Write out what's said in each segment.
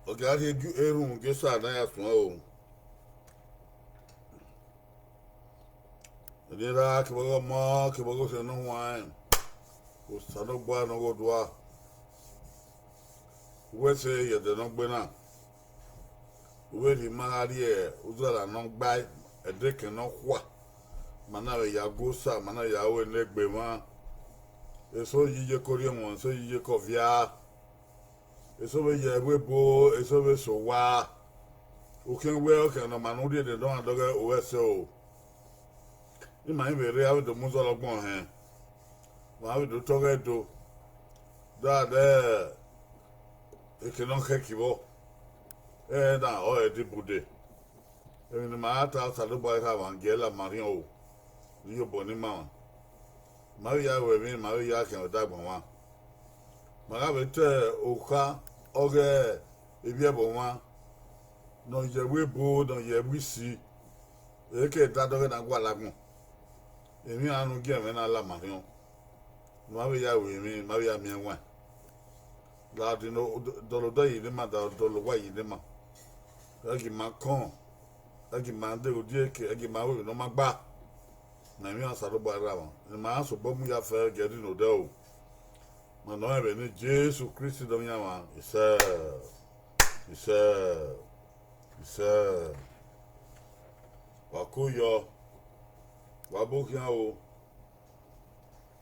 Ogari eru gesa na ya sun o. Dira ke bogo mo ke bogo se no wan. O sano gba no go dua. We se ye de no gbe na. We ri magari e uzala no gba e de ke no kwa. Mana we ya gosa mana ya we ne gbe ma. Eso yije kori mo so yije ko via. Eso be ye we bo eso be so wa. O ken we o ken no manu de don adoga o so. Ni ma be re awe do muzo logbon hen. Wa awe do toge do. Da de e ken no ke kibo. Na o e di bude. E ni ma ta sa do boy ka wangela marion o. Ni yo boni ma. Maria we mi Maria ken o dagbon wa. Maga be te oka oge ebi ebo wa. No ye we bo no ye we si. E ke da doge na gwa lagun. Emi anu ge me na la marion. Maria we mi Maria mi enwa. La di no do lo yi ni ma da do lo wa yi ni ma. Agi ma kon. Agi ma de odi eke agi ma we no ma gba. Na mi an saro ba ra won. Ni ma so bo mu ya fe geri no de o. Ma no ebe ni Jesus Christ do mi wa. Ise wa ko yo wa bo kian o.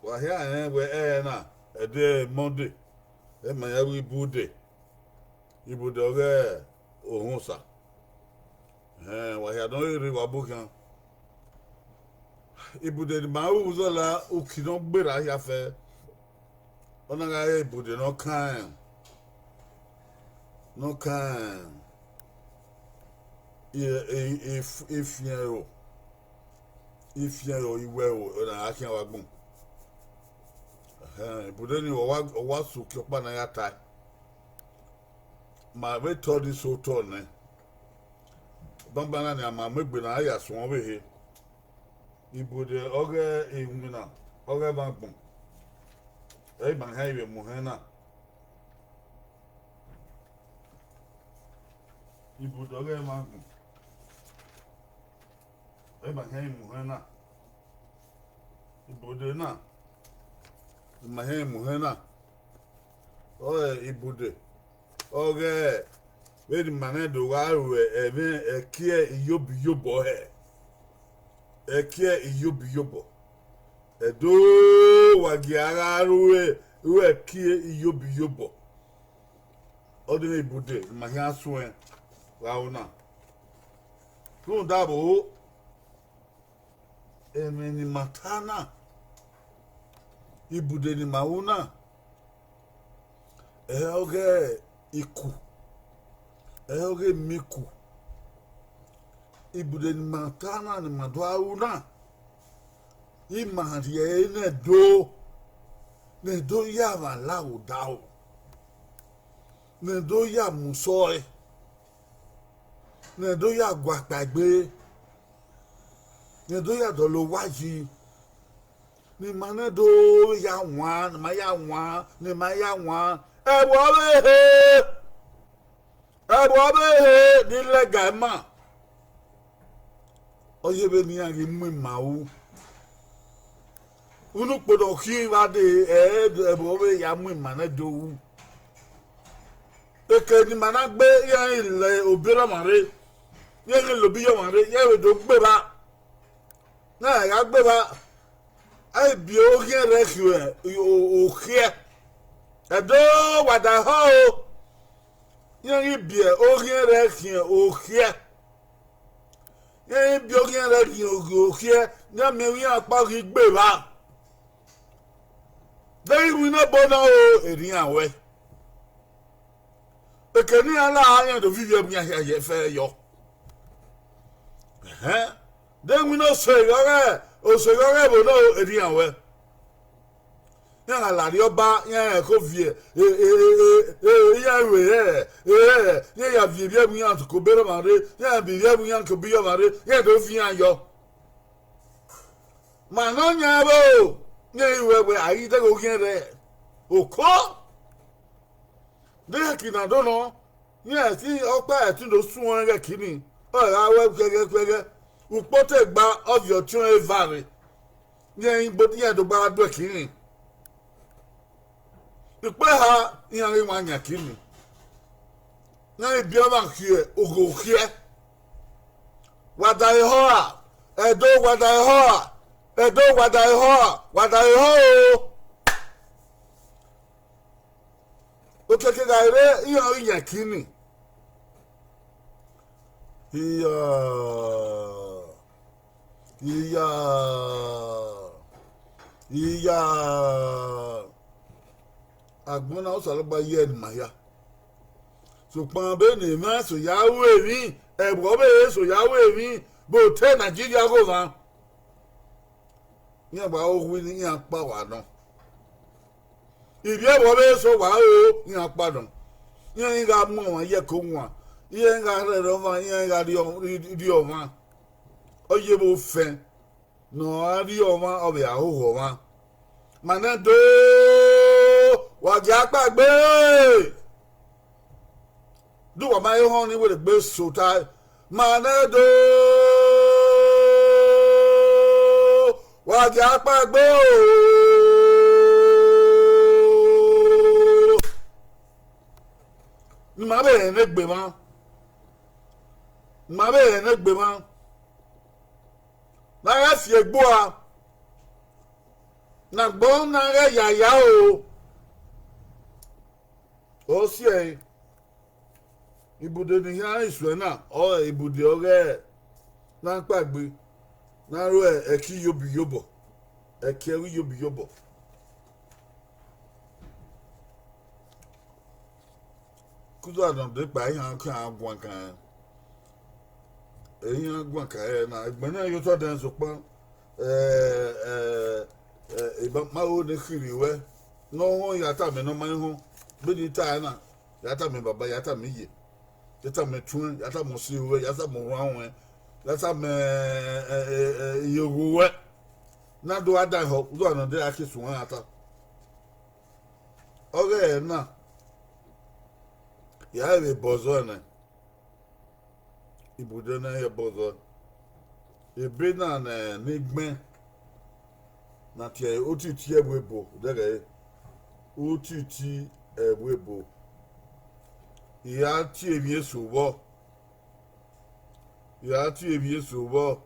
Wa hia we na e de Monday. E ma ya wi bude. Ibude oge ohun sa. Wa hia don ri wa bo kian. Ibude ma u zo la o ki don gbera ya fe. Ona ga ibude no kan. No kan. If you iwe o na akin wa gbon. Ibude ni o wa su ki opa na ya tai. Ma we to di so to ne. Bambana ni ama megbe na aya so won we he. Ibude oge ehunna oge ba gbon. E ban ha iwe mu hen na. Ibude oge ma gbon. E ban ha mu hen na. Ibude na. Ma he mu hen na. Ibude oge we di mane do wa we ebe ekie iyobi yobo he. Ekie iyobi yobo. Edo wagiara ruwe we kie iyobi yobo. Odine ibude ma he asuen wa ona. Kun dabo emeni matana. Ibude ni mauna. Oge iku. Oge miku. Ibude ni matana ni madwa una. Imarie ne do ya ma lawo dao. Ne do ya musoe. Ne do ya gwa gbagbe. Ne do ya do lo waji. Ni mane do ya wan, ma ya wan, ni ma ya wan. E bo be ni le ga ma. Oye be mi an mu ma wu. Unu podo ki wa de e bo be ya mu ma na do wu. E ke ni mana gbe ya ile obira mare. Ye ni lo bi yo mare, ye we do gbe ba. Na ya gbe ba. Ai bi o gen re kiwe o kia. Edo wada ho. Ye bi o gen re kiwe o kia. Ye bi o gen re kiwe o kia. Na me wi apa ki gbe ba. Dei wi na bona o erin awe. E ke ni ala anya do vivie mi ye fe yo. Dei wi no se yo re. O se go re bo no eri anwe. Ya la ri oba ya ko vie ya we ya vie bia mu yan ko bere mare ya bi bia mu yan ko bi yo mare ya do fi an yo. Ma no nya bo ye we ayi de go gen re. O ko de ki na do no Yes, he opa to the swan kini. Oh, I will get who put a bar of your tune valley. Yeah, but yeah, the bar kini. The player, young one yakini. Now, if you're not here, go here. What I heard, I do what I heard, I do what I heard, what I heard. Okay, guy, you're yakini. Iya agbona o salo ba ye ma ya so pon be ni ma so yawo emi ebo be so yawo emi bo te Nigeria go van yan ba o wi ni yan pa wa no ibi ebo be so wa o yan pa don yan ga mo won ye ko won yan ga re ro van yan ga di o van o ye bo fe no ari o van o be aho van Manado wàjà gbàgbé dùwà máa ń hàn ní wèrè gbé sòtá Manado wàjà gbàgbé ní màá bẹ̀rẹ̀ ní gbè mọ́ náà fi egbó a. Na gbọ́n náà rẹ̀ yàyà o sí ẹ̀ ibùdó ní yàrá ìṣúná náà ibùdó ọ̀rẹ́ náà pàgbé náà rọ ẹ̀kí yóbìyóbọ̀ ẹ̀kí ẹ̀rí yóbìyóbọ̀ kúndú àdàndé pa ẹ̀yàn kí àwọn gbọ̀n kan ẹ̀yàn gbọ̀n kan ẹ̀ náà ẹgbẹ́ náà yóò tọ́ dẹ́n sọpọ́n mawo ne kiri we no ho yata me no man ho be di ta na yata me baba yata me ye yata me tun yata mo si we yata mo ran we yata me yogo we na do ada ho do na de akisu wan ata oge na ya be bozo na ibude na ye bozo ebe na nigben na tie otiti ebwebo dere otiti ebwebo ya ti ebie sobo ya ti ebie sobo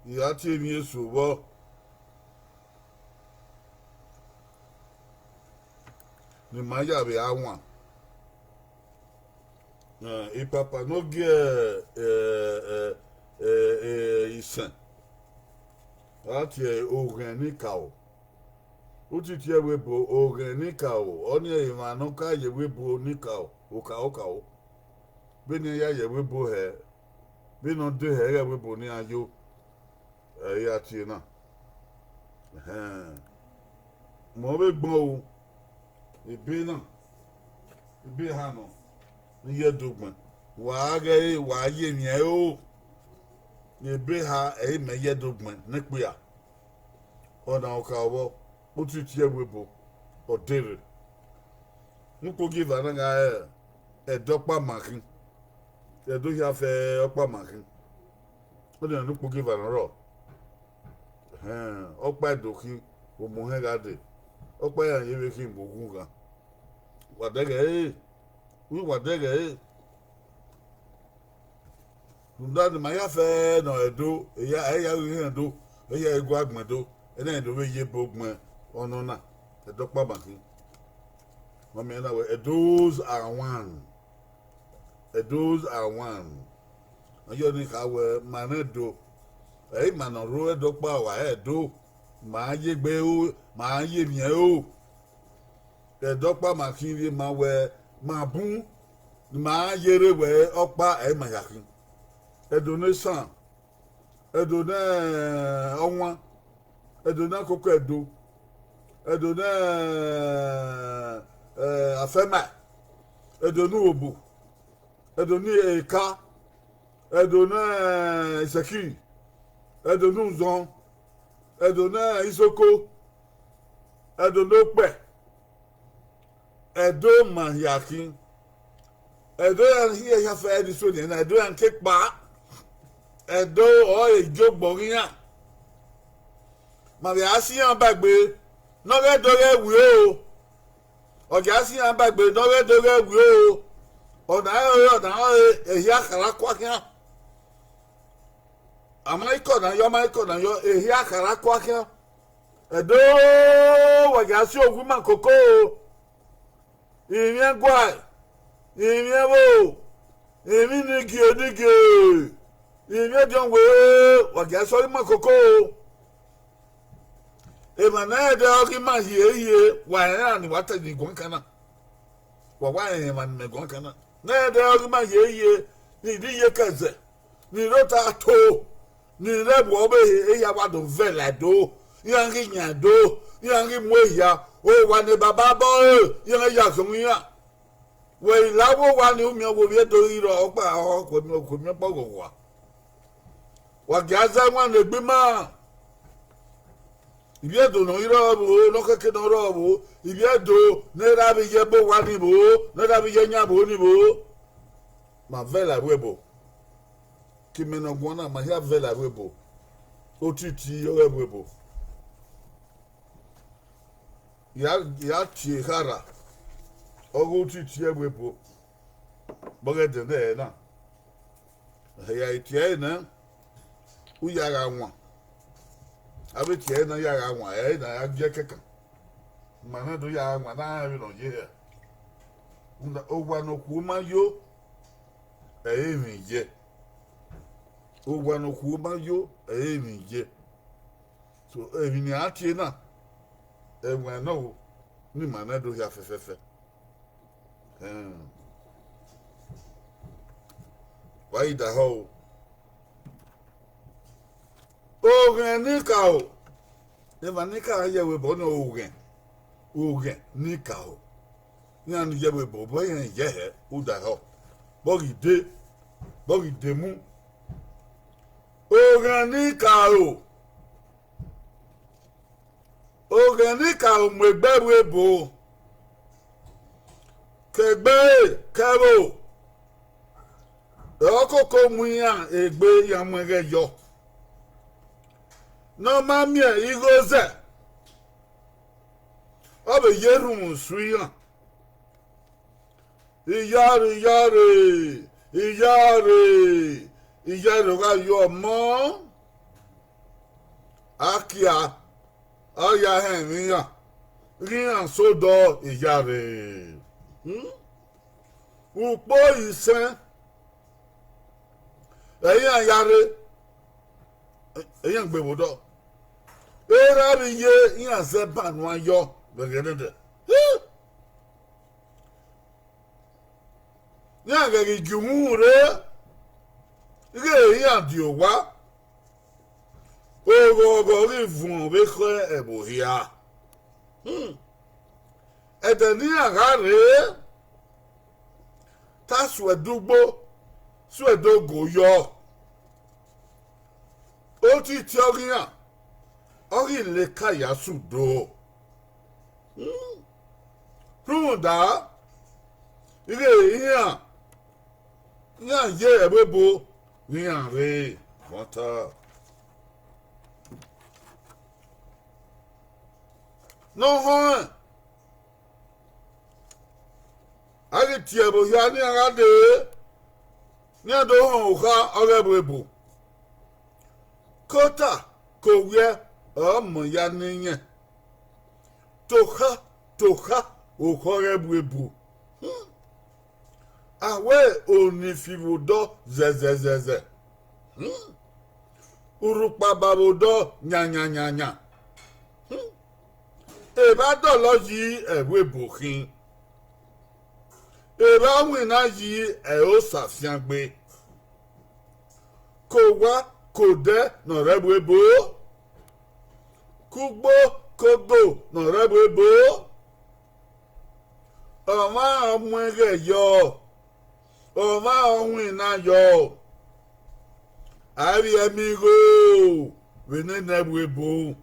ya ti ebie sobo ni maya be awon papa no get isen ati organica o utiti ewebo organica o oni imanu ka yewebo nika o ka o beni ya yewebo he beno de he yewebo ni ayo ya ti na mo be gbon o ibi na ibi ha no ye dogman wa ge wa ye mi o ebe ha me ye dogman ne pe a ona o ka obo otiti ewebo odere nko give ana ga edopa makin edo ya fe opa makin o de nko give ana ro opa edokin o mo he ga de opa ya ye we kin bogun ga wa de we were there ndani maya fe no edo eya we edo eya egu agmedo ena edo we ye bogbon ono na edo pa banki mama na we edos are one ayo ni ka we manedo manoro edo pa wa edo ma ye gbe o ma ye mi o edo pa makiri ma we ma bun ma yere we opa e mayakin edonation edona onwa edona koko edona afema edonu obu edoni eka edona isaki edonu zon edona isoko Edo no pe. Edo man yaki. Edo yan hiye ya fa edi so ni na edo yan ke pa. Edo o ejo gboriyan. Ma bi asiyan bagbe. No re do re wi o. Ọ̀gá asiyan bagbe no re do re wi o. Ọ̀nà ehi akara kwa kia. Amaiko na yo ehi akara kwa kia. Edo wagasi oguma koko. Ìyẹn gwai. Ìyẹn wo. Èmi nigi odige. Ìyẹn jọ we wagasi oguma koko. Emana ede ogima hiye wa ya ni wata ni gwankana. Wa ya man me gwankana. Na ede ogima hiye ni di ye kaze. Ni rota to. Ni rebu obe eya wado vela do. Yangi nyado. Yangi mweya. O wane baba bo. Yangi yakumiya. We ilawo wani umya wobye do iro. Okpa kumya pogo wa. Wagaza wane bima. Ibi edo no iro bo. No keke no ro bo. Ibi edo. Nera bi yebo wani bo. Nera bi yenya bo ni bo. Ma vela webo. Kimeno gwana ma ya vela webo. Otiti yo webo. Ya tiehara. Ogo otiti webo. Boge de na. Ya itie na. U yara nwa. Abi tie na yara nwa na ya je keka. Mana do yara nwa na bi no je. Unda ogwa no kuma yo. Mi je. Ogwa no kuma yo mi je. So ni atie na. Enwe no ni mana do ya fefefe. Why the ho? Ogen nika o. Eva nika ye we bo no ogen. Ogen nika o. Ni anu ye we bo bo yen ye he u da ho. Bogi de mu. Ogen nika o. Ogen nika o mwegbe we bo. Kegbe kero. Okoko mu ya egbe ya mwege yo. No mamie igoze. Obe yeru suya. Iyare ga yo mo. Akia. Aya hemiya. Rian sodo iyare. Upo isen. Eyan yare. Eyan gbebodo. Era bi ye yan se ban wan yo begede. Yan ga gi jumure. Ige yan di owa. Ogo ri fun be kre ebohia. Edeni agare. Ta swedugbo. Swedogo yo. Oti teoria. Ori le kaya sudo. Runda. Ire iya. Nya ye ebebo. Nya re. Wata. No ho. Agi tiebo ya ni agade. Nya do ho ka orebebo. Kota kowe ọmọ ya niyan. Toka okorebuebu. Awe onifibodo zezezeze. Urupa babodo nyanyanyanya. Eba dolo yi ewebukin. Eba wina yi o safian gbe. Kowa kode no rebuebo. Kugbo kogo no rebuebo. Oma omwege yo. Oma onwina yo. Ari amigo. Wene nebuebo.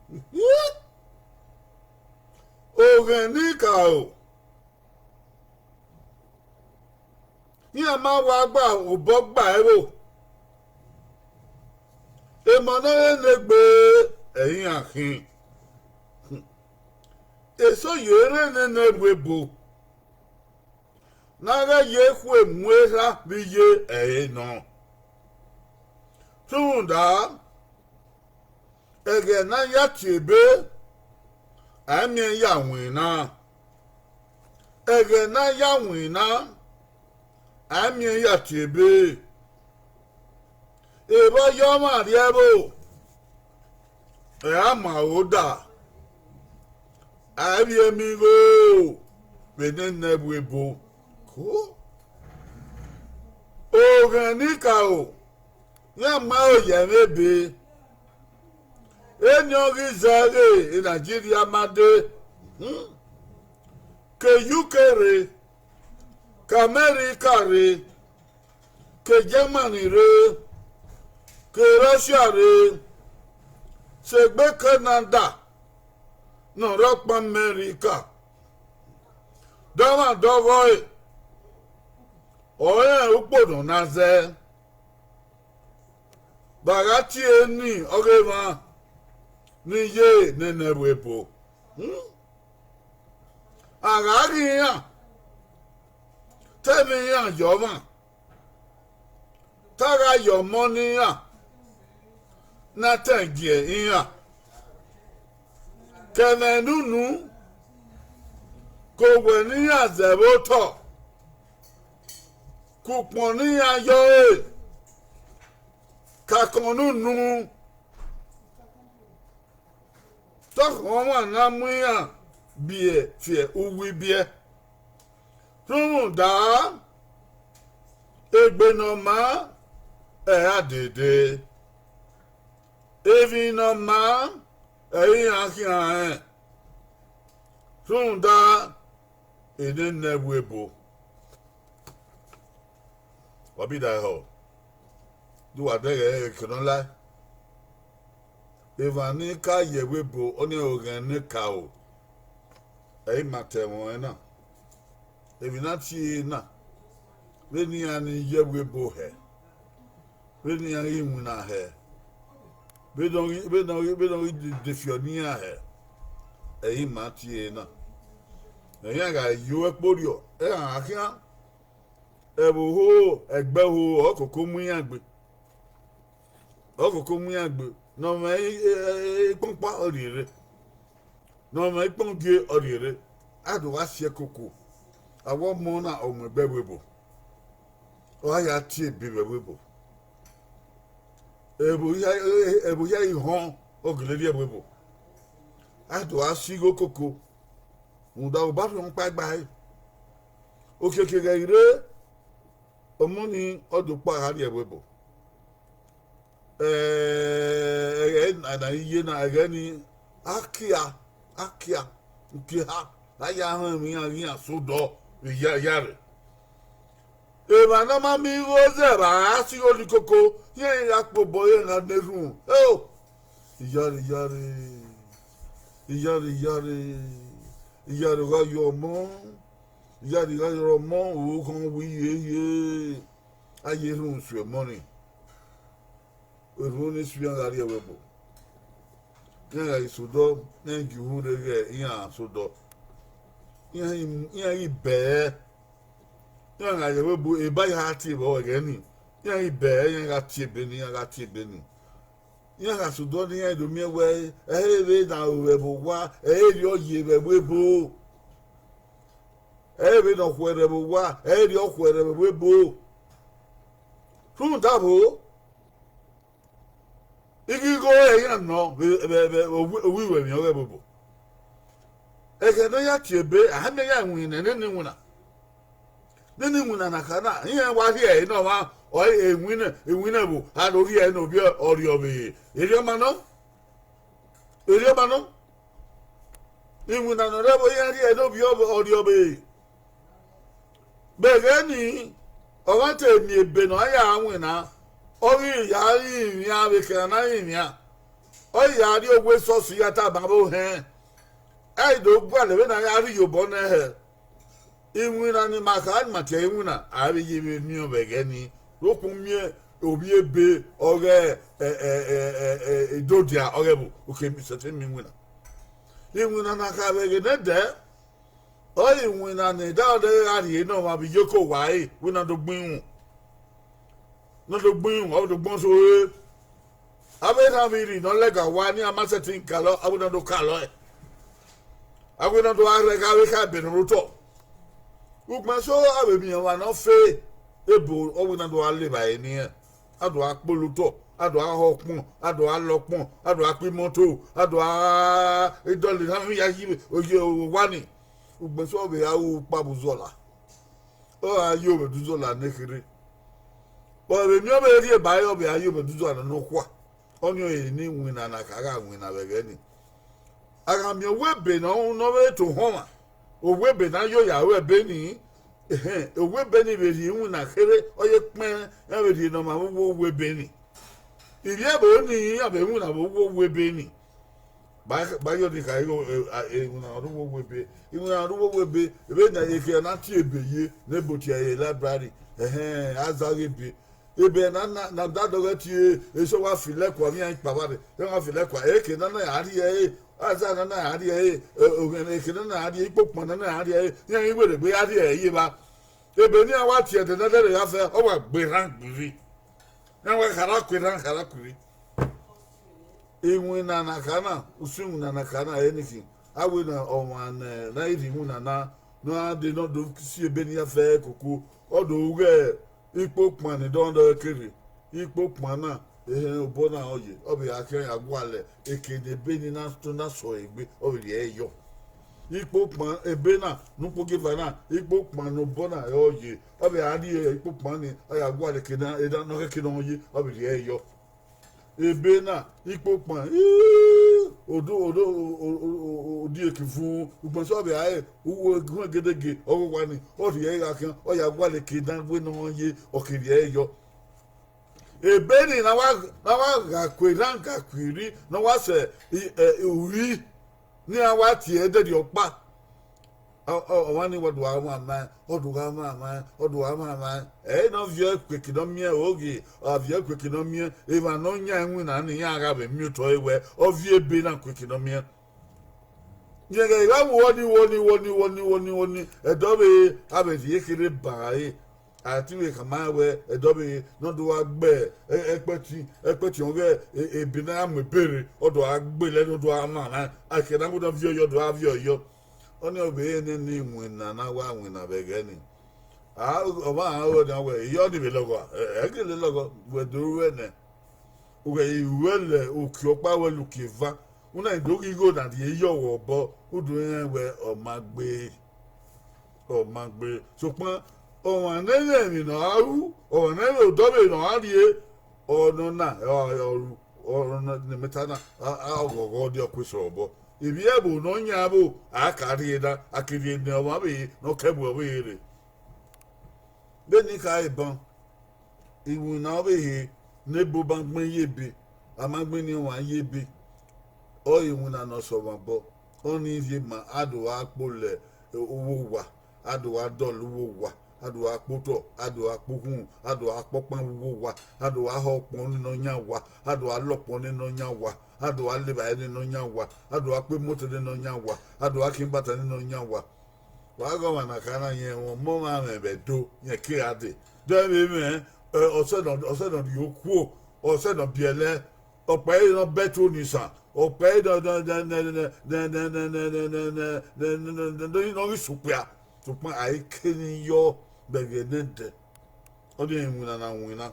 Ogenika o. Ní a máa wá gbà òbọ́ gbà ẹ́rò. Èmọ̀nà lè gbé ẹ̀yìn àkín. Èso yèrè nínú ìwébò. Nára yé kú èmúẹ́rá bí yé ẹ̀yìn náà. Túndà, ẹ̀gẹ̀ náà yá tìbé, àmì yà wìn náà. Ẹ̀gẹ̀ náà yà wìn náà, àmì yà tìbé. Èbó yọ́mà rí ẹ̀rọ, ẹ̀ àmà ó dà. Àbí èmi rò, bẹ̀rẹ̀ nẹ́bù èbò. Kó. Ogenika o. Yẹn máa ò yẹ mébè. Ẹni orí zẹ́rẹ̀ Nàìjíríà máa dé. Ke UK re, ke Amẹ́ríkà re, ke Germany re, ke Russia re, ṣègbè Canada, nọ̀rọ̀pọ̀ Amẹ́ríkà. Dọ́wà dọ́wọ́ ẹ̀, ọ̀rẹ́ ẹ̀ gbọ́dọ̀ náà zẹ́. Bàrà tí ẹ ní ọ̀rẹ́ wọn ní yé nínú ẹ̀rọ èbò. Àrárí yàn, tẹ́mi yàn yọ̀mọ̀, tára yọ̀mọ́ níyàn, nátẹ̀gì yàn. Kẹ̀mẹ̀ nínú kò wẹ̀ níyàn zẹ̀rọ tọ̀, kò pọ̀ níyàn yọ ẹ̀. Kakọ̀nù nù tọkàn wà náà mú yàn bíẹ̀ fìẹ̀ uwi bíẹ̀ túmù dá egbenọ̀mà ẹ̀ àdèdè evinọ̀mà ẹ̀yìn àkìhàn ẹ̀ túmù dá èdè nẹ̀wù èbò wàbí dà ẹ̀ họ. Do what they can lie. If I need car, ye will go only organ cow. A matter one. If you not see na, when you are in ye will go here. When you are in Muna here. We don't if you're near her. A matiena. A young guy, you a podio. I can't. Ebu ho, egbe ho, oko kumuyagbe. Ọkụkọ mụ ya gbe n'ọma ịkpọmkpa ọrịre n'ọma ịkpọmgie ọrịre adụwa sie koko agwọ mụ na ọmụbe webo ọhịa tie bibe webo ebu ya ihọ ogelere webo adụwa sigo koko ụda ụbafụ mkpa gbaghị okekere ire ọmụni ọdụkpọ agharị webo na iye na agani akia nke ha aya ahụ emi ya sodo yare ema na mami roze ba asi olikoko ye ya pobo ye na neru oh iyare ga yo mo o kan wi ye aye run su money Eruni suyan gari ewebo. Nyanga isudo, nengi hurege iya sudo. Iya ibe. Nyanga ewebo eba ya hati bo egeni. Iya ibe, nyanga tiebeni, nyanga tiebeni. Nyanga sudo ni ya domie we, ehebe na ewebo wa, ehebe oye ewebo. Ehebe na kwere wa, ehebe okwere ewebo. Fun dabo. Igi go eyan no owiwe mi owe bobo ege no ya tiebe ahame ya nwin ne nwuna na kana ihe wa hie no ma o enwin bu ha lo hie no bi ori obe eri omano enwina no rebo ya hie no bi ori obe bege ni o wa te mi ebe no ya nwina Ori yari ìrìn àwẹ̀kẹ̀rẹ̀ náà ìrìn à. Ori yari ogwe sọ́ọ̀sì yàtà bàbá òhìn. ai do gwa le na ya ri yo bona he inwina ni maka an mate inwina ari yi mi o bege ni okun mi obi ebe oge dodia oge bu oke mi sete mi inwina na ka bege ne de o inwina ni da de ari no ma bi yoko wai wina do gbin no do gbin o do gbon so abe na mi ri no lega wa ni amasetin kalo abuna do kalo e agwena do are ka we ka be no to ukma so abe mi wa no fe ebo ogwena do ale ba eni ado apoluto ado ahokun ado alopon ado apimoto ado a idoli na mi ya yi oje wani ukma so be awu pabuzola o ayo be duzola nekere o be mi o be ri ba yo be ayo be duzola no kwa onyo eni nwina na ka ga nwina be gani aga mi webe no we to homa o webe na yo ya webe ni o webe ni be ri hu na kere oye pin e be ri no ma wo webe ni iri e bo ni ya be hu na wo webe ni ba yo di ka hu na wo webe hu na wo webe be na ye ke na ti ebeye na boti ye library azare be ebe na dadoga ti eso wa file kwa mi an pa ba de wa file kwa e ke na ya ri e aza na na ari e ogene kene na ari ipopon na ari e yan igbere gbe ari e yi ba ebe ni awa ti e de na de ya fe o wa gbe ran gbiri yan wa kara kuri inwe na kana usun na kana anything awe na o man na iri mu na no ade no do si ebe ni ya fe koko o do uge ipopon ni don do kiri ipopon na obona oye obi akere agwale ekede beni na to na so egbe obi eyo ipo pon ebe na nupo giva na ipo pon no bona oye obi ari ipo pon ni oya agwale kina eda no ke no oye obi eyo ebe na ipo pon odi ekifu ugbon so obi aye uwo gun gedege ogwa ni odi eya kan oya agwale kina we no oye okiri eyo ebeni na wa ga kweranka kwiri na wa se uri ni awa ti e de opa o wa ni wodo awa ma no vie kwekinomie oge o vie kwekinomie e ma no nya enwu na ni ya ga be mi to ewe o vie be na kwekinomie nyege ga woni edobe abedi ekere bae ati we kama we edobe no do agbe epeti onge ebina amebere odo agbe le no do ama akena go do vio yo do avio yo oni obe ni nwina na wa nwina begeni o ma o na we yo ni be logo egele logo we do we ne we iwele okiopa we lukiva una idogi go na the yo wo bo udu we o magbe so pon o anele mi no aru o anele odobe no arie ono na o na metana ogogo di okwiso obo ibi ebo no nya bo akari da akiri ni o ma be no kebu obo ere beni ka ibon iwu na obo he nebo bangbon yebe amagbe ni wa yebe o iwu na no so bo oni ye ma ado apole owo wa ado adolu wa ado akpoto ado akpohun ado akpopan wo wa ado ahopon no nya wa ado alopon no nya wa ado aleba no nya wa ado akpe moto no nya wa ado akimbata no nya wa go na kana yen won mo ma me bedo yen ki ade do me o se don yo ku o se don biele o pe no beto ni sa o pe do no supia supia ai kini yo begenede odi enwina na nwina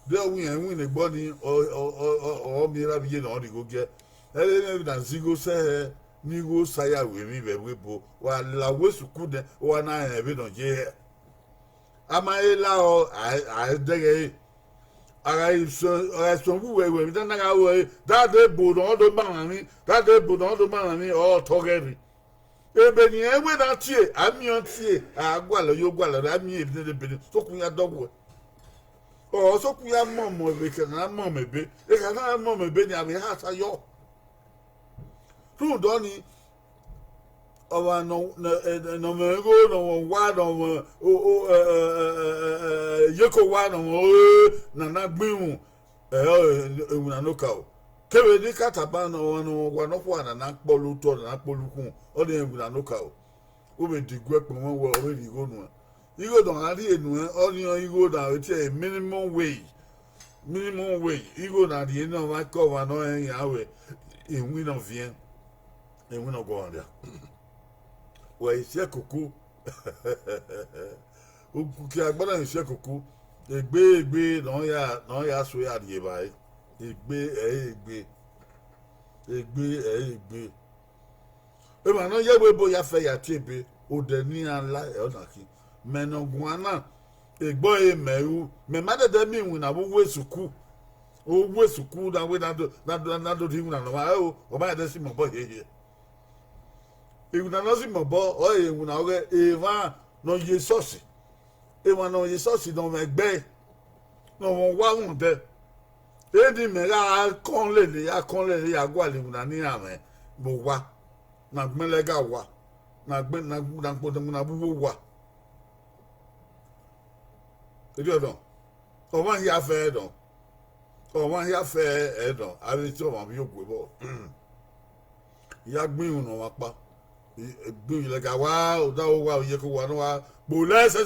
de win egbo ni o mira biye na odi go ge ele na zigo se ni go saya we mi be webo wa la wesu kude wa na ebe no je ama ela o a dege ara so we mi dan na ga we that dey bo no do ma mi o togeri ebe ni ewe na tie amion tie agwalo yo gwalo ami ebi de beni sokun ya dogwo o sokun ya momo ebe ke na momo ebe e ka na momo ebe ni abi ha sa yo tu doni owa no mengo no wa no yeko wa no na gbin ewuna no ka o kebe ni kataba no wa no kwa na polu to na polu kun o de ewuna no ka o o be digwe pe won wo o ri go nu igo don ari enu o ni igo da o ti minimum wage igo na di no wa ko wa no en yawe enwi no vien enwi no go on dia wa ise koko o ku ki agbara ise koko egbe no ya so ya die bai egbe e ma no ye we bo ya fe ya tiebe o de ni ala e ona ki menoguana egbo e meru me madede mi wu na wo wesuku o wesuku na we na do di wu na no wa o ba de si mo bo ye ewu na no si mo bo o ewu na oge eva no ye sosi ewa no ye sosi no megbe no won wa won de edi me ga kon le ya gwa le wu na ni ame bo wa na gmelega wa na gbe na gbo na bu wa edi odon o ma ya fe edon abi ti o ma bi ogwe bo ya gbin no wa pa gbin le ga wa o da o wa o ye ko wa no wa bo le se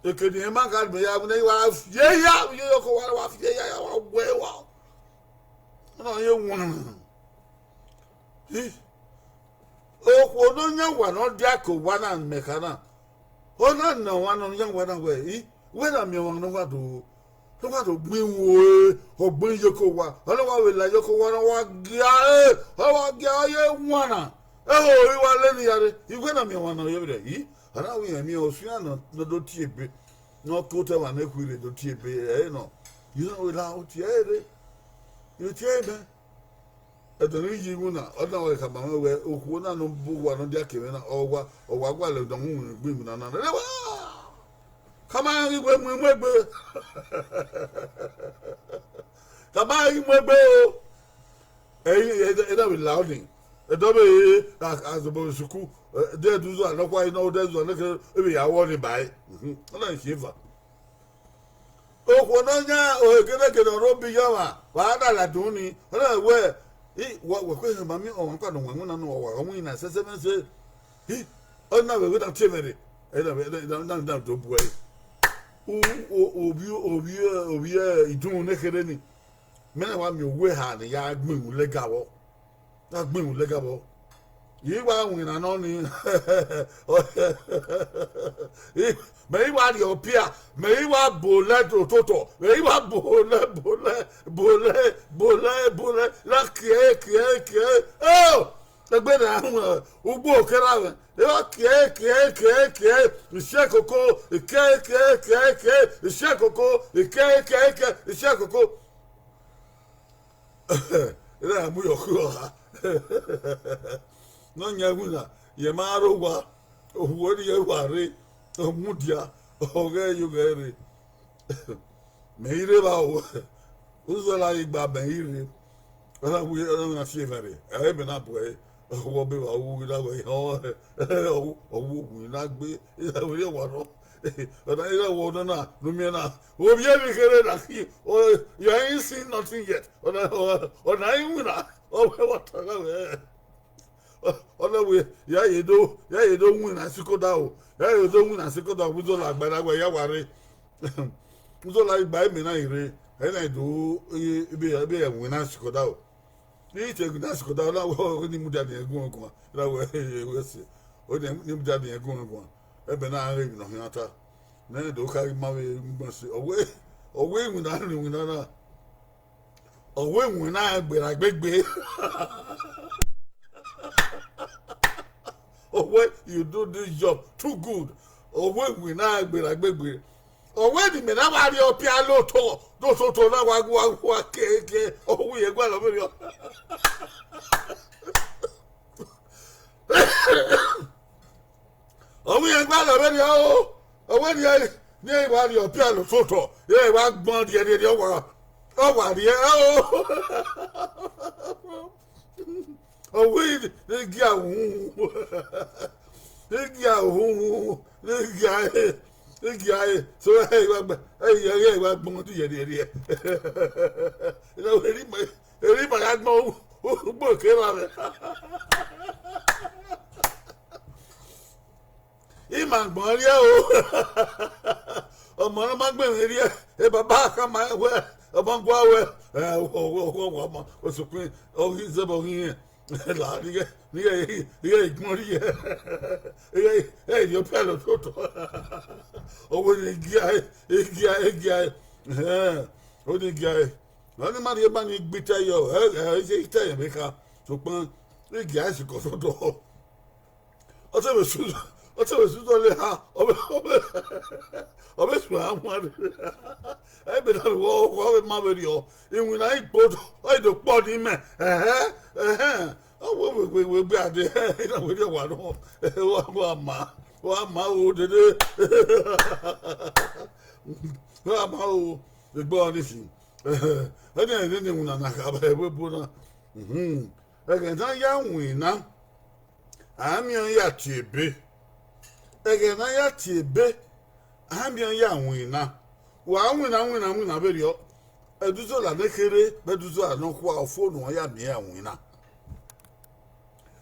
ekedi e ma ga be ya ne wa ye ya yo ko wa ye ya wa we wa no ye won o no nya wa no dia ko wa na mekana o na wa no nya wa na we na mi wa no wa do gbin wo o gbin ye ko wa o no wa we la ye ko wa no wa gia ye wana wi wa le ni yare we na mi wa no ye be ana we mi o sua no do tiebe no ko te wa na kwire do tiebe no you know la o tiebe you tiebe edoni yi wuna odan we ka ba we oku na no bu wa no dia keme na owa gwa le don hu gbin na na kama yi gbe mu egbe kama yi mu egbe o e da we louding e do be azobo suku de duzo anokwa ina de duzo na e be ya wo ni bai na shiva oku no nya o gele no bi yawa wa da la duni na we wa ko ma mi o nka no wangu na no wa o mu na se ona we da temere e da do buai obi idun ne kere ni mena wa mi owe ha ni ya gbin legawo yi wa win na no ni me wa di opia me wa bolet ototo me wa bolet la kie oh egbe na ugbo kera e wa kie ise koko kie ise koko ise koko era mu yo ha no nya wuna ye maro wa owo ni ye ware omudia oge yugere meire ba o uzola igba meire ona wi ona fievere e be na boy owo be wa wu la we owo wu na gbe ire wa no ona ire wo no na no mi na o bi e kere na ki o you ain't seen nothing yet ona iwuna o we wa ta we ona we ya yedo wu na sikoda o ya yedo wu na sikoda buzo la agbara we ya ware buzo la igba emi na ire e na do ibe ya wu na sikoda o ni te gu na sikoda na wo ni mu dade egun ogun na we se o ni mu dade egun ogun e be na anre bi no hinata na do ka ma we ngbo se owe wu na ri wu na owe wu na agbera gbegbe when you do this job too good when we na gbegbe when the mena ma ri opia lo to na wa keke ye gwa lo mi ye gwa lo mi when ni wa ri opia lo to ye wa gbon die o wa ri Oh, wait, the guy who. The guy, so hey, I'm going to get it here. You know, anybody had no book, Iman Maria, oh, Mama Maria, a babaca, my way, a bangwa, was supreme, oh, he's about here. Hey, your fellow toto. Oh, the guy. Oh, the guy. Only money money bitter yo. I tell you, make up. So, the gas goes to door. What's only how? Of this one, I've been on war with my video. And when I put, I don't body man. Oh, we will be at the end with the one. One mouth did it. One mouth, the body. I didn't want to have a weapon. I can tell young winner. I'm young yet, again, I had to be. I'm young winner. Well, when I video, I do so like a but do so no phone or yam winner.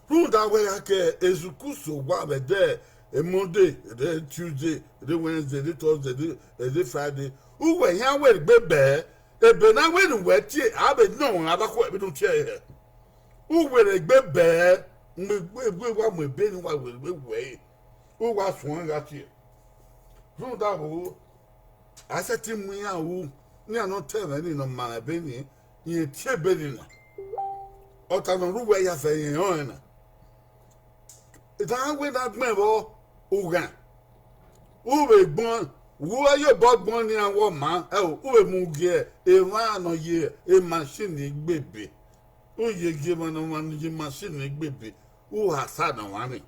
Who that way I care is Kuso, what there a Monday, a Tuesday, a Wednesday, a Thursday, a Friday. Who were young with baby, a banana when wet tea, I bet no one ever quite don't chair. Who were a baby, we want with Ben while we wait. Who was one that year? Who that who? I said to him, we are who near not telling no man, Benny, ye cheer bedding. Otano Ruba Yafe on. It's I went that member, Ugan. Who be born? Who are your bought born in a woman? Oh, who move here? A man or year, a machine baby. Who ye given a one machine baby? Who has had a one?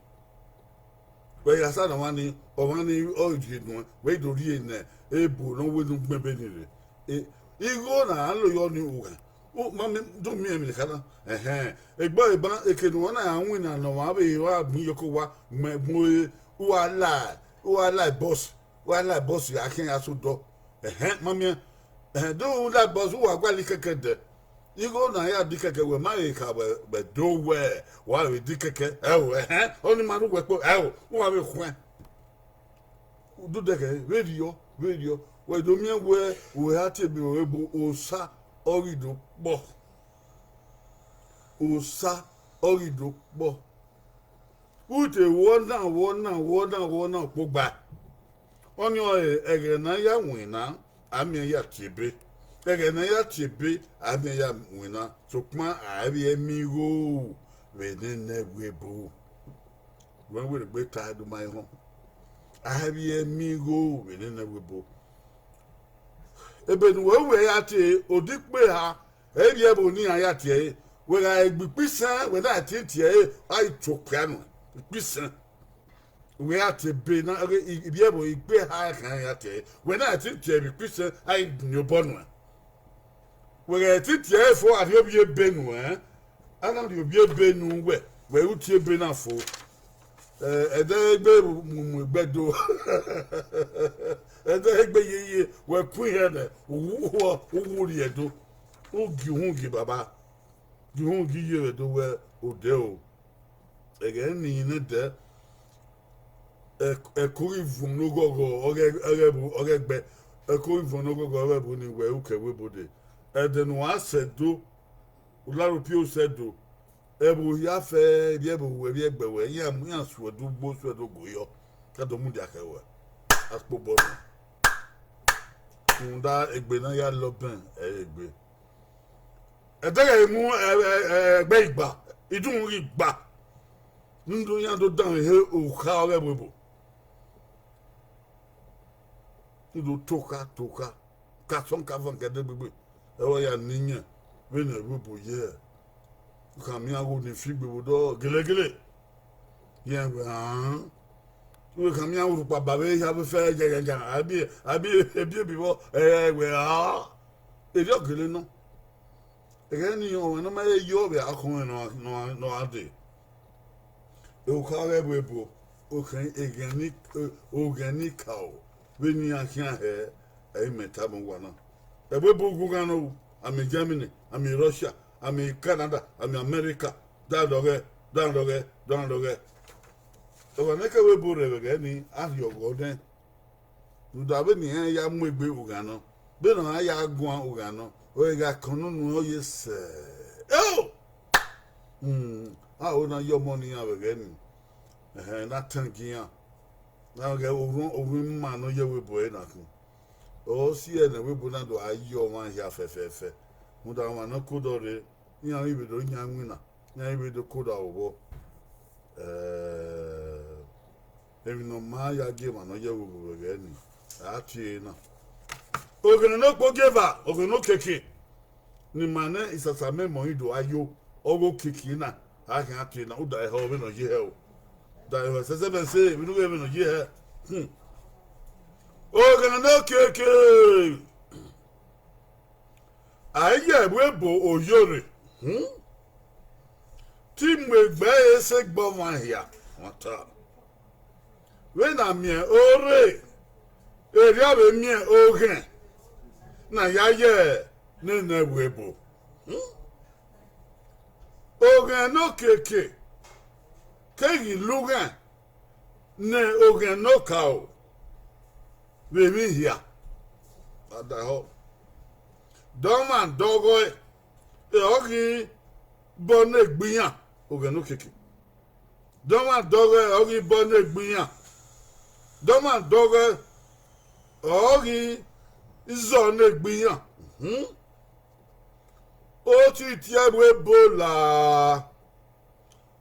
Where you said one or one origin, wait to read in there, a bull, no way to be. You go now, your new one. Oh, mammy, don't mean me, Hannah. A boy, a kid, one I win and no one, you are Miyoko, my boy, who are like boss, who are like boss, I can't ask you do. Mammy, do that boss who are well kicked. You go now, I dick with my car, but do where, while we dick only man who work, who are we? Do the radio, where do me where we had to be able to sa orido bo. Usa orido bo. Who te one put back. On your again, I winner, I mean, ya chibe. Again, I chibe, I mean, ya winner. So, my I be a migo within the webo. When will be tired of my home? I have a migo within the webo. Eben when we at a Odikbe ha, every ebony I at ye, when I be pissing, when I think ye, I took piano. Pissing. We had to be not be able to be high. When I think ye be pissing, I knew born. When I think ye for I hope ye been where, I don't you be a ben where would you be now for? A day be bedo. A day be ye were queer. Who would ye do? Oh, you won't give Baba. You won't give you a do where Odell. Again, in it there. A coin from no go or get back. A coin from no go where who can we put it. And then one said, do Larupio said, do. Ebu Yafe, the Ebu, where the Ebu, yam, would do both where do go. That the Mudaka as Bobo. Munda Egbenaya Lopin, Egbe. A day more a bagba. It don't read back. Ndo yando down here, oh, how ever. You toka, Casson Cavan get the baby. Oh, ya Nina, when a ruble year. You come here with the figure with all gillegile. Yeah, we come here with Papa, have a fair jagger. I be a before, we are. If you're killing no. Again, you know, no matter your way, I'll come no idea. You call a webo, okay, organic cow. When you can't hear a metabowana. A webo Gugano, I'm in Germany, I'm in Russia, I'm in Canada, I'm in America, down the so when I go to again, as your golden, you have any young way Ugano, but I have gone Ugano, or you got Conon, yes, oh, I would not your money out again. Not thanking you. Now get over man, no, you will boy nothing. Oh, see, and we would not do I your one here, fair. Would I want no good or you know, even doing young winner, now we do good over. Even no Maya game, I know you will again. Actually, no. Okay, no go give up, okay, no kiki. Ni mane is a same money do I you, or go kiki na. I can actually now die home or you. Die was 7 say, we don't even know here. Okay, no kiki. I get webo or yori. Team with bay a sick bomb here. What up? When I'm here, ore, area me okay. Na ya nene webo. Ogen no keke. Kegi lugan. Ne ogen no cow. Baby here. At the hope. Doman dogoy. Ogi bonne gbiyan. Ogen no keke. Doman dogoy ogi bonne gbiyan. Doman dogoy ogi izone gbiyan. O ti tiabwe bola.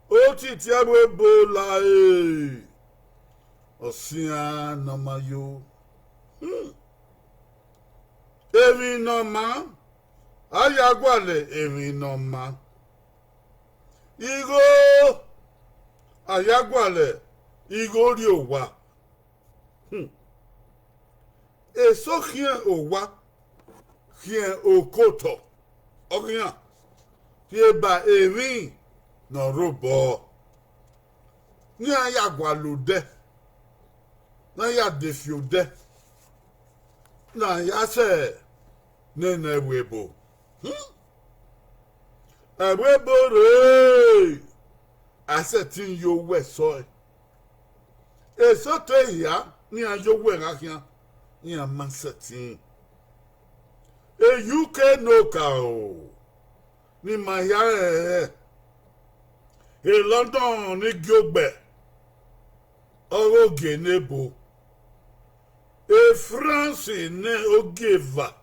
O ti tiabwe bola Osia namayo. Evi noma. Ayagwale evi noma. Igo. Ayagwale. Igo ri owa. Eso kien owa. Kien okoto. Okiyan. Tie ba evi no robo. Ni ayagwalode. Na ya defiode. Na ya se nene webo. Webo re. Asetin yo we so. Eso te ya ni ayo we ngakian. Ni amasetin. UK no cow. Ni Maya London ni Gyobe. Oge nebo. France ne Ogeva.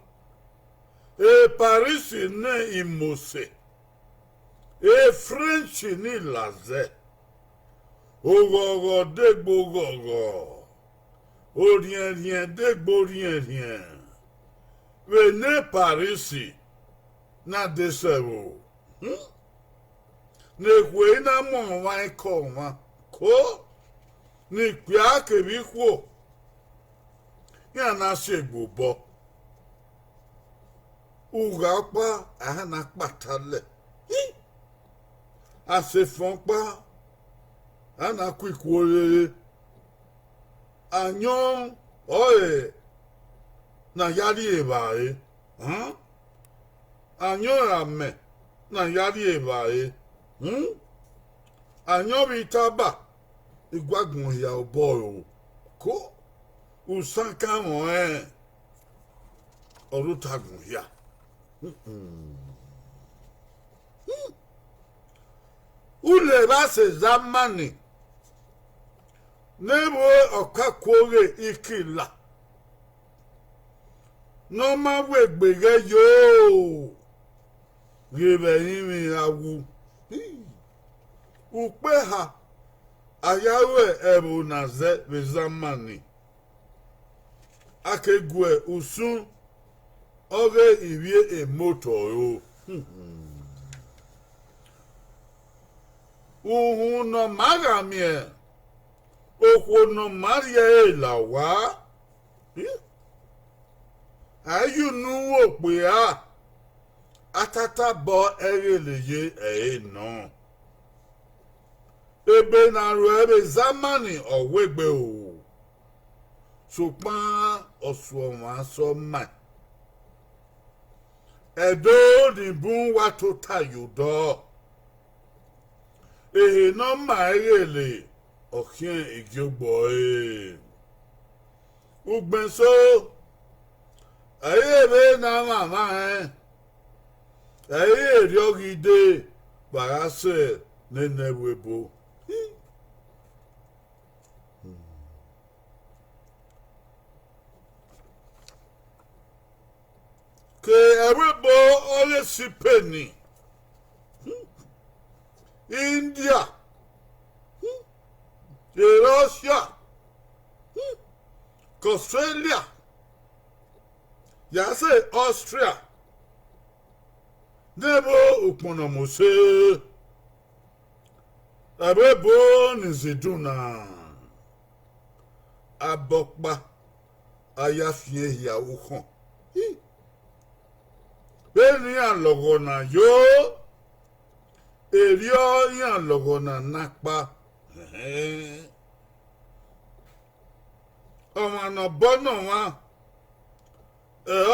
Paris ne Imose. French ni Laze. Ogogo degbo gogo. Rien degbo rien. Vene Parisi na desevo. Ne kwe na mo wa ko ma. Ko ni pia ke bi kwo. Ya na segbo. Uga pa ana patale. A se fon pa ana kwikwo anyon oe na yari ebae. Anyon ame na yari ebae. Anyon bitaba igwagun ya obo ko usanka mo orutagun ya. Ule ba se zamani nebo okakwore ikila. No ma we gbege yo. Gebe yimi awu. Upe ha. Ayawe ebu naze bezamani. Akegwe usun. Oge ivye emoto yo. Uhu no magamie. Okwo no marie la wa. Ayu nu wo pe a atata bo ereleye non ebe na ru ebe zamani owegbe o ṣùgbọ́n ọ̀ṣùwọ̀n aṣọ mà ẹ̀dọ́ òdìbò wa tó tayò dọ́ èyí náà máa rèlè ọ̀kín ìgbìgbọ̀ ẹ̀ ugbẹ́sọ ẹ̀yí èrè náà màmá ẹ̀ ẹ̀yí èrè ọ̀gídé gbàrásẹ̀ nínú ke everybo always see penny India Russia Australia ya say Austria nebo uponomose everybo niziduna abokpa ayafie yawo kan bẹ́ẹ̀ni àlọ́gọ́nà yóò èrè ọ̀yìn àlọ́gọ́nà nápa ọmọ àná bọ́ náà wá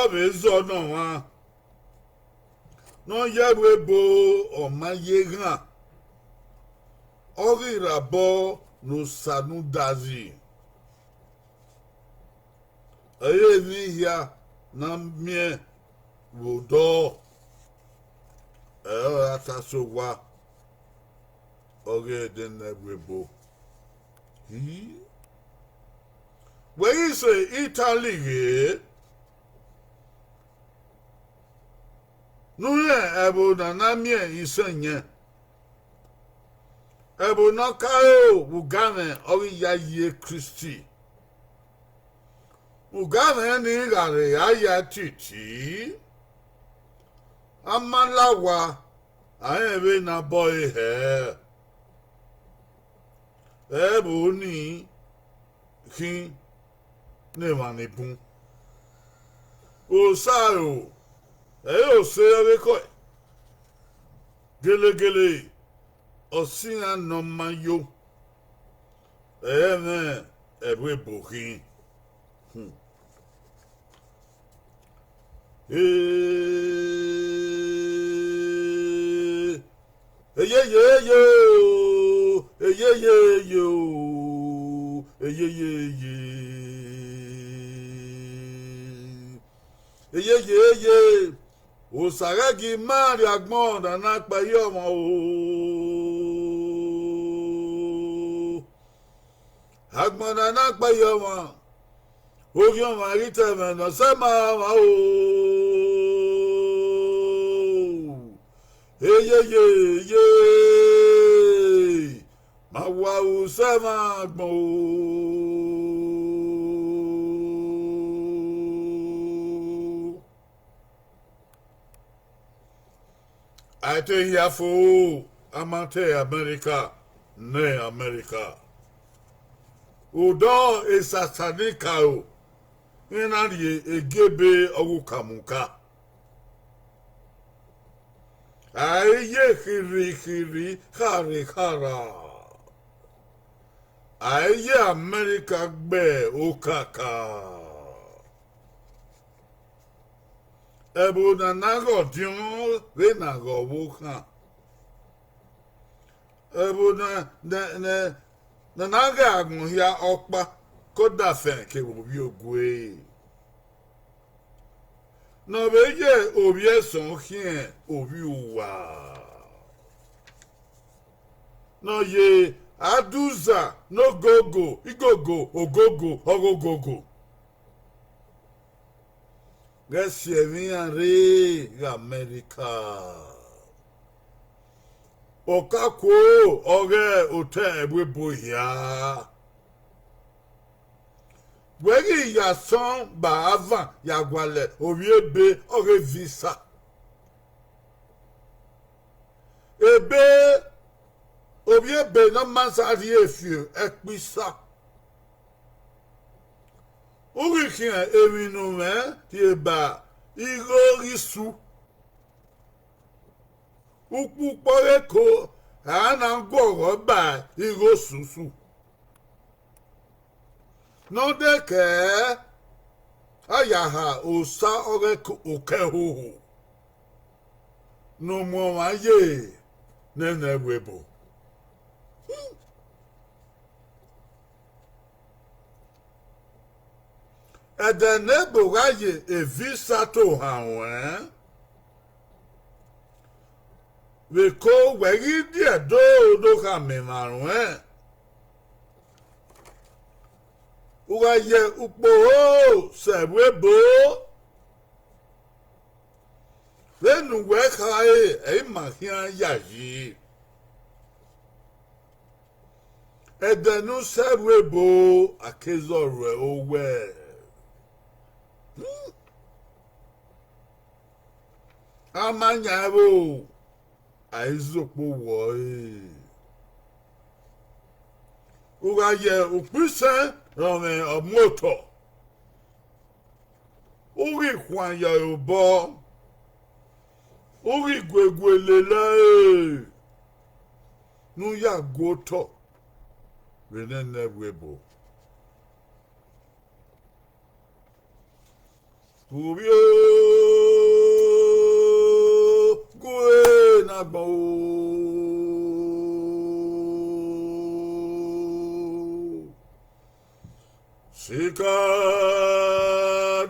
ọbẹ̀ zọ náà wá náà yẹ́rù ebo ọ̀ma yé hàn ọ̀rì ìràbọ̀ ló sànú dazì ẹ̀yẹ́ ní ìyá náà mìíràn. Wodo ataso wa oge de nebrebo when you say Italy nuye ebo na namie isenye ebo no kayo bugame ori yaye Christi bugame ni gare aya titi amalawa ayebe na boy he ebo ni kin ne manipun o saro o se reko gele osin anomayo ebe bokin Osaragi mari agbon da na pa yomo o agbon da na pa yomo ogi o mari teme no se ma wa o ma wa o se ma agbon o ate yafo amante America ne America udo esasanika o inari egebe ogukamuka aye khiri khara aye America gbe okaka ebo na nago dion we nago wokan ebo na naga agun ya opa koda fe ke obi ogwe no beje obi eson hien obi uwa no ye aduza no gogo igogo ogogo ogogogo Gẹ́sì ẹ̀míyàn rí Amẹ́ríkà. Ọ̀ká kó ọ̀rẹ́ òtẹ́ ẹ̀wé bóyá. Wẹ́rì ìyàsán bàávà yàgbàlẹ̀ orí ebe ọ̀rẹ́ visa. Ebe orí ebe náà máa ń sáré èfì ẹ̀písà. Urikin eminu me ti eba igorisu ukwu kpọreko a na-agwọrọ ba iro susu n'odeke ayaha osa oreko okehuhu n'ụmụnwaye nenewebo edeneboraye evisato ha nwee weko wegi die do ka memarwe ugaye upo sebwebo lenu we kai e mahia yaji edenu sebwebo akezorwe owe amanyabo aizopo woi ugaye upise rome omoto uri kwanya obo uri gwegwelela nu ya goto renene webo ubio gwe na bo sika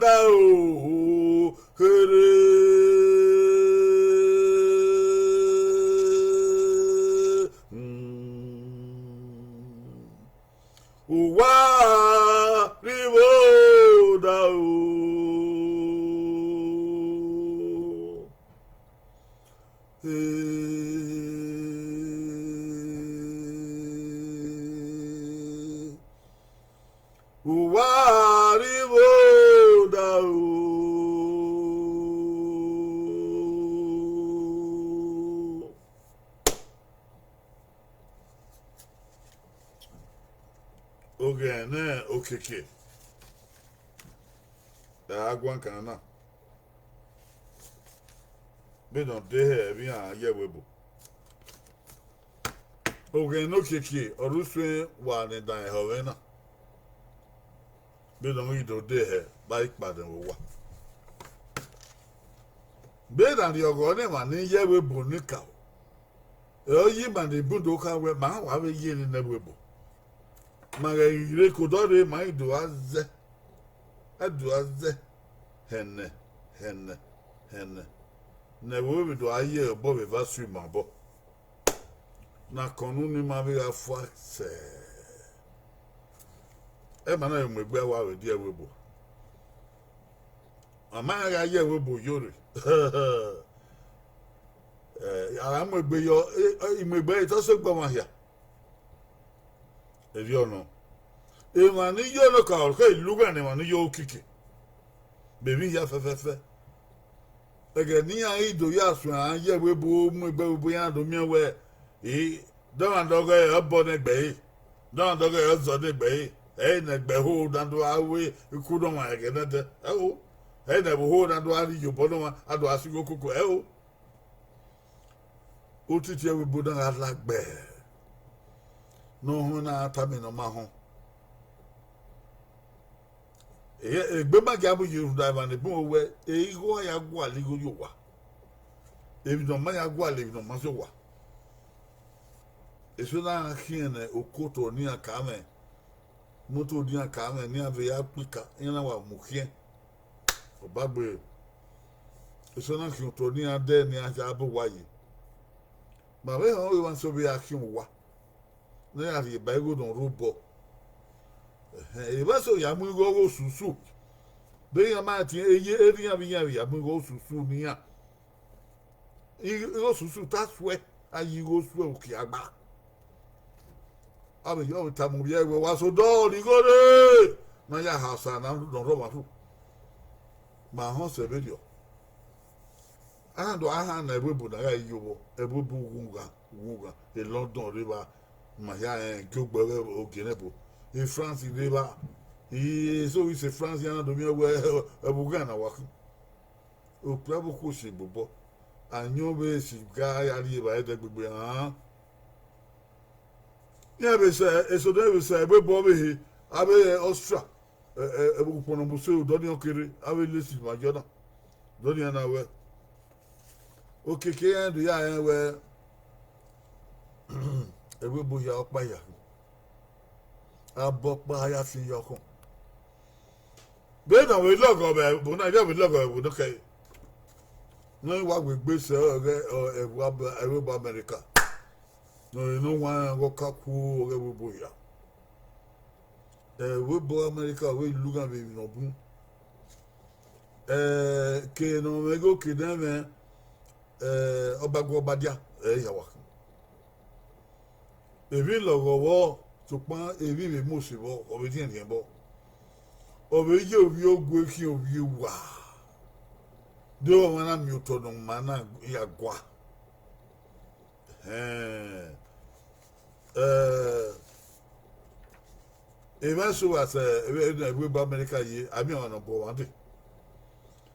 da o kere uwa ribo da o ogene okeke da agwan kana be don de bi an yewebo ogene okeke oruswe wa ni dan ehowe na be don ido de ba ipade wo wa be dan ri ogo ne ma ni yewebo ni ka o yi ma ni bundo ka we ma wa we yi ni nebebo maga ire kodore ma ido aze henne ne wo bi do aye bo be va su ma bo na konu ni ma bi afwa se e ma na emegbe wa we die webo ama ga ye webo yore ara megbe yo imegbe to so gbo ma hia eri ono e ma ni yo no ka o ke luga ni ma ni yo kike bebi ya fefefe ege ni an ido ya sun an ye webo mu egbe ya do mi we don dogo e bo ne gbe don dogo e zo ne gbe na gbe ho dan do awe ku do ma ege na de na bo ho dan do ari yo bo do ma ado asigo koko o ti je webo dan alagbe no hu na atami no ma ho egbe ma ga bu yu da ma ne bu we go ya gwa ligo yo wa ebi no ma ya gwa le no ma so wa eso na hiene okoto ni akame moto ni akame ni ave ya pika ina wa muhie obagbe eso na ki to ni ade ni aja bu waye ma we ho we wan so be akin wa ne ya ri ba ego don robo e ba so ya mu go susu be ya ma ti eye eri ya bi ya mu go susu ni ya go susu taswe ayi go su o ki agba abe yo ta mu bi e wa so do ni go re na ya hausa na don roba fu ma ho se be yo do aha na ebubu na ya yobo ebubu wuga e London river ma ya gbogbo ogenebo in France river so we say France yana do mi ebuga na wa o prabo ko se bobo anyo be si ga ya ri ba de gbegbe han ya be se eso de be se be bo be abe Austria e bu pono bu se do ni okere abe le si ma joda do ni na we okeke en do ya en we e be bo ya opa ya abo pa ya fi yokun be na we logo be bu na ja we logo bu do kai no wa gbegbe se e wa America no wa go kaku o ge bo ya we bo America we luga be no bu ke no me go ke dem obago badia ya wa ebi logo wo to pan ebi be mo se bo o be din yen bo o be je obi ogwe ki obi wa de o wana mi to no mana ya gwa even so as we ba America ye ami ona bo wande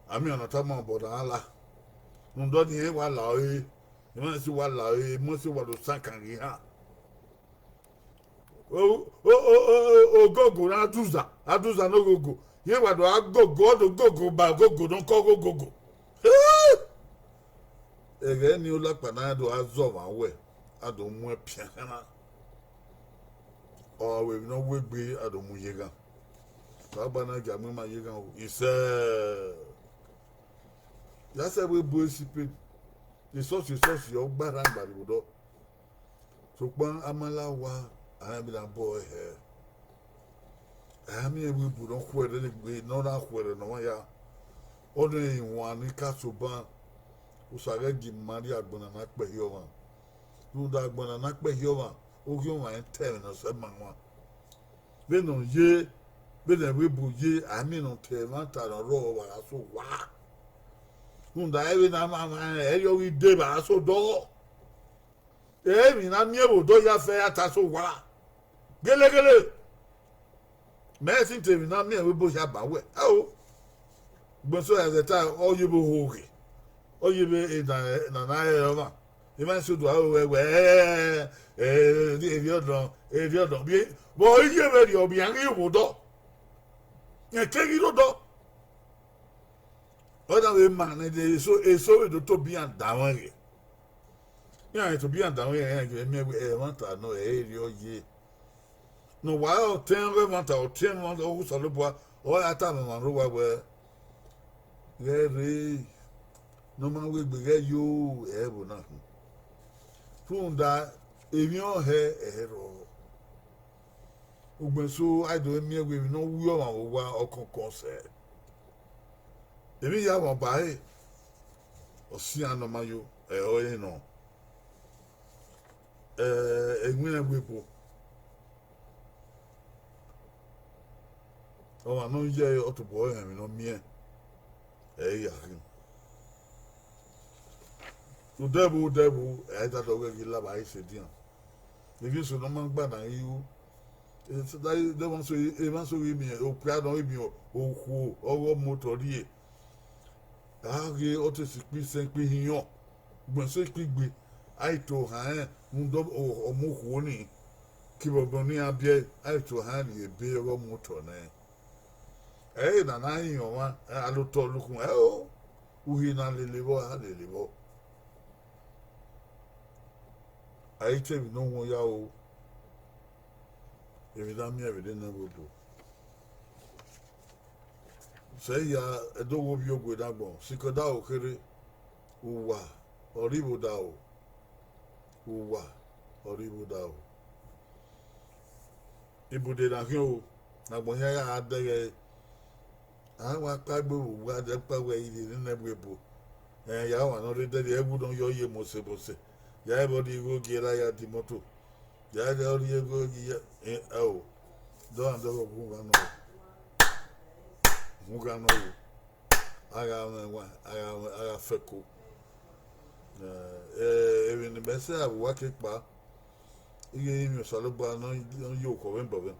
ami ona ta mo bo da ala ndo ni wa la even so wa la mo se wa do sankan ri ha o gogo na aduza no gogo ye wa do gogo ba gogo don ko gogo ege ni o la panado azo ma we ado mu apia na o we no we gbe ado mu yega baba na jamu ma yega o ise ya se we bo sipe isosi o gbara gbari do so pon amala wa abi na boy he ami we bu no kwere ni gbe no na kwere no ya o ni won ni ka so ban usage gi mari agbona na pe yoma nu da agbona na pe yoma o gi won en no se manwa be no ye be na we bu ye ami no te ma ta no ro wa so wa nu da e na ma e yo wi de ba so do e mi na mi e bo do ya fe ata so wa gele me sin te mi na mi e we bo ya ba we o gbo so ya ta o ye bo ho ri oye be na ma even so do we evi odon bi bo iye be ri obi an iwo do ye kegi do oda we man de so we do to bi an dawon re ya to bi an dawon re ye me want to know ri oye no wa o ten we want to ten want o so lo bo o ata me man ro wa we re no man we gbege yo ebo na funda emi o he ro ugbenso aido emi egbe no wi o ma wo wa okokon se emi ya wa ba e o si anomayo o ye no egbe egbe po o ma no je o to bo e mi no mie ya rin o debu e ta do ge la ba ise dian if you so no man gba na you it's like they want so even so we me o pra no we o ku owo motor ri ge o to si pi sen pi hiyan gbon so pi gbe ai to han ndo o mo ku ni ki bobo ni abie ai to han ni be owo motor na na hiyan wa alo to lukun o uhi na lele bo I tell you no one ya o if that me every day na go do say ya edo wo bi ogwe da gbon sikoda o kere uwa oribo da o uwa oribo da o ibude na hin o na gbon ya adeye àwọn akagbe uwa de pa we ile ni nebebo ya wa no re de egbu don yo ye mose ya everybody go get ya di moto ya de ori go ya do and do muga no aga feko even the best abu wa ke pa iye mi so lo gba no yo ko wen bo ben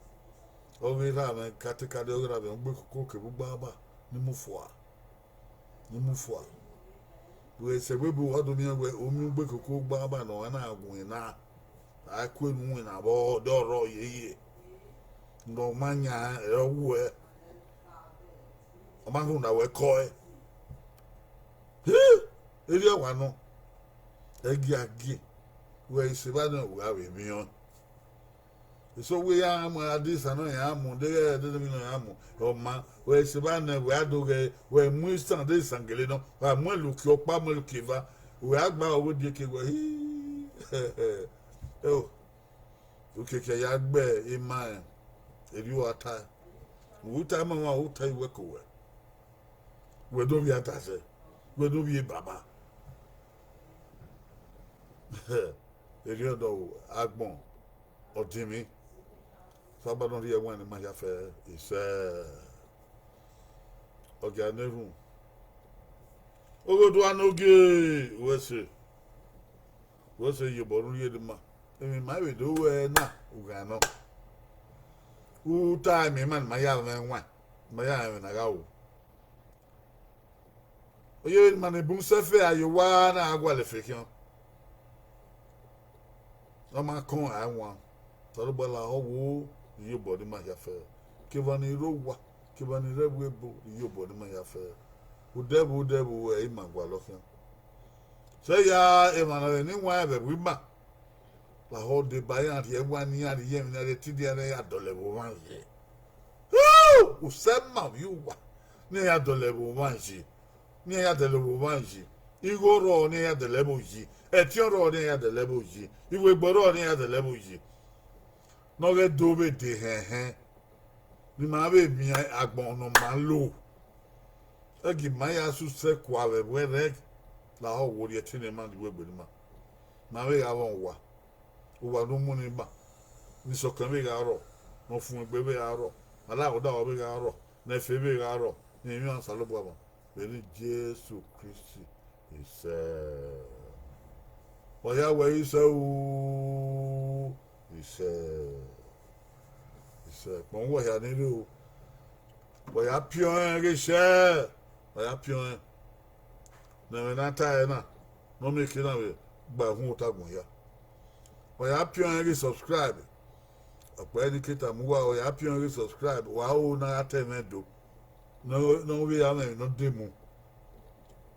o we ra me katikade o ra be ngbe ko ke bu ba ni mu fo we say we bu odo mi we omi gbe koko gba ba no na agun na akwe nu na bo do ro ye no manya ewu e o ma hu na we ko e eri awa no egi agi we se ba no we awe mi on so we am adisa no ya mu de mi no ya mu o ma we se ba na we adoge we mu stand de sangele no wa mu lu ki opa mu lu ki va we agba owo de ke we o ke ya gbe ima eri o ata uta ma wa uta iwe ko we do bi ata se we do bi baba eri o do agbon odimi Saba don't hear one in my affair is Oganeru. Ogo do anoge, what's you born here the ma? I mean, my do na Ugano. Who time me man, my young man one, my young man ago. Oh, you man, a boom safe, you want a qualification. No man, come, I want. Torobala, oh, you body my affair. Kivani rowa, Kivani rewebo, you body my affair. Udebu, a magwalokan. Say ya, Emmanuel, anyone ever with ma. La whole de bayan, ye 1 year, the year, the TDA at the level 1 year. Oh, Usama, you were near the level 1 year. Near the level 1 year. You go raw near the level G. At your raw near the level G. You will borrow near the level G. No get dobe de he ni ma be mi agbon no ma lo egi ma ya su se kwa we rek la ho wo ye tini ma di we gbe ma na we ga won wa o wa no mu ni ba ni so kan we ga ro no fun egbe we ga ro ala o da o we ga ro na fe we ga ro ni mi an salo bo be ni Jesu Christi ise wa ya we ise o bon wa ya ni o wa ya pion ge she wa ya pion na me na ta na no me ki na we gba hu ta gun ya wa ya pion ge subscribe opo educator mu wa ya pion ge subscribe wa o na atemedo no we ya me no demo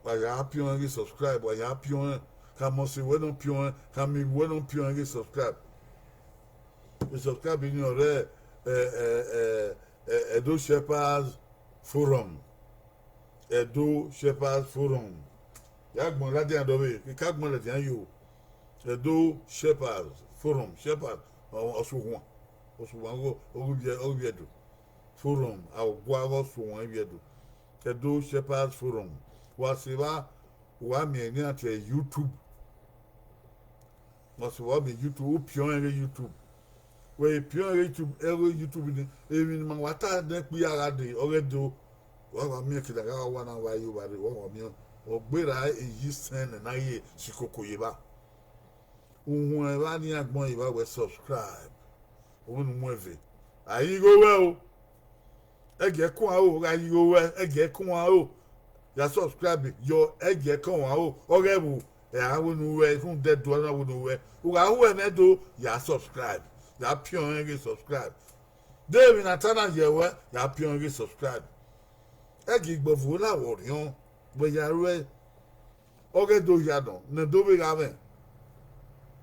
wa ya pion ge subscribe wa ya pion ka mo se we no pion ka mi we no pion ge subscribe. Subscribe in your Edo Shepherds Forum. Edo Shepherds Forum. Yagbon Radian Dobe, Kagmon Radian you. Edo Shepherds Forum. Shepherd Osuwan. Osuwan Ogiedu. Forum. Our Guava Suwan Ogiedu. Edo Shepherds Forum. Wasiva Wami Niate YouTube. Wasiva be YouTube, Pion YouTube. We pure YouTube ni even man wata de piara de already wa mi ke daga wa na wa you bari wa mi ogbera eyi sen na ye sikoko ye ba ohun e ba ni agbon ye ba we subscribe ohun mu eve ayi go we o ege kun a o ayi go we ege kun a o ya subscribe yo ege kun a o orebu e a wonu we fun de do na wonu we o ga wo e do ya subscribe. Ya pion ge subscribe. David Natana yewe ya pion ge subscribe. Egi gbovu la worion we ya re oge do ya don na do we ga me.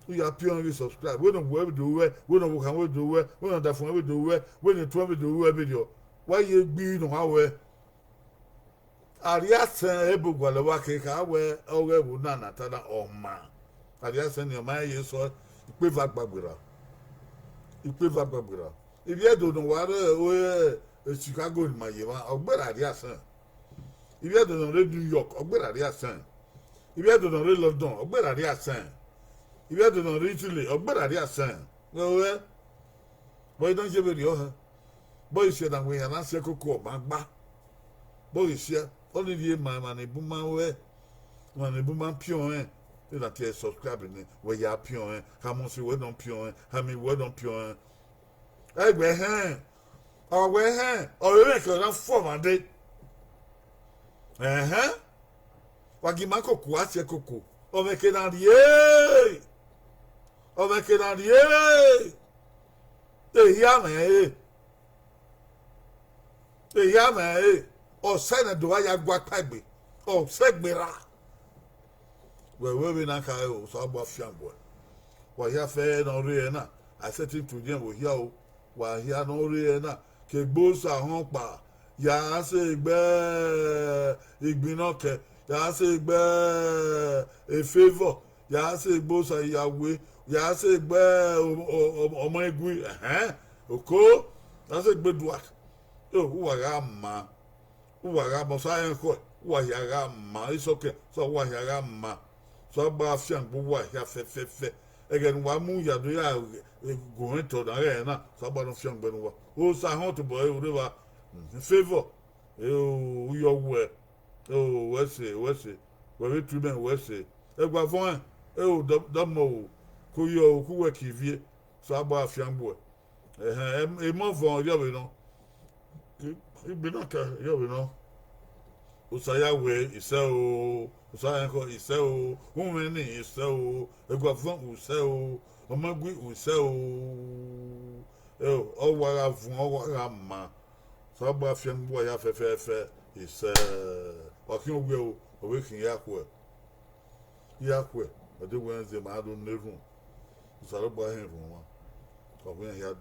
Ya pion ge subscribe. We no we do we no kan we do we no da fun we do we no to we do video. Why ye gbi no ha we. Aria sen ebu gwale wa ke ka we oge bu na Natana o ma. Aria sen yo ma ye so pe va gbagbera. Ipe va babura. If you don't know what Chicago in my yeva, or better at Yasan. If you don't know New York, or better at Yasan. If you don't know London, or better at Yasan. If you don't know Italy, or better at Yasan. No, boy, don't you be your boy said that we are not second court, my boy, here, only the man, a booman way, when a booman pure. That you subscribing where you are pure, how much you don't pure, how many word on pure. I wear hand, or wear hand, or you make a form a day. wagima koko asie koko omeke na rie omeke na rie ehia me o sene do ya gwa pagbe o segbera we na ka o so agba fiambo wa ya fe na rie na asetin to dem wo hia o wa hia no rie na ke gbosa hon pa ya se gbe igbina ke ya se gbe a favor ya se gbosa yawe ya se gbe ọmọ egui oko ya se gbe duat wa ga ma so ayen ko wa ya ga ma isoke so wa ya ga ma so ba fian bo wa ya fe again wa mu ya do ya go into da re na so ba no fian gbe no wa o sa hon to boy o wa favor o yo we o we we tu ben we se e gba fon o do mo ko yo ku we ki vie so ba fian bo e mo von yo we no ibi na ka yo we no o sa ya we ise o so yan ko ise o hun ni ise o e gba fon o se o omagui o se o o wara fun o wara ma so ba fian bo ya fe ise o kin ogwe o we kin yakwe o de wenze ma do neru so ro ba hin run wa o bi yan ya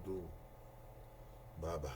do baba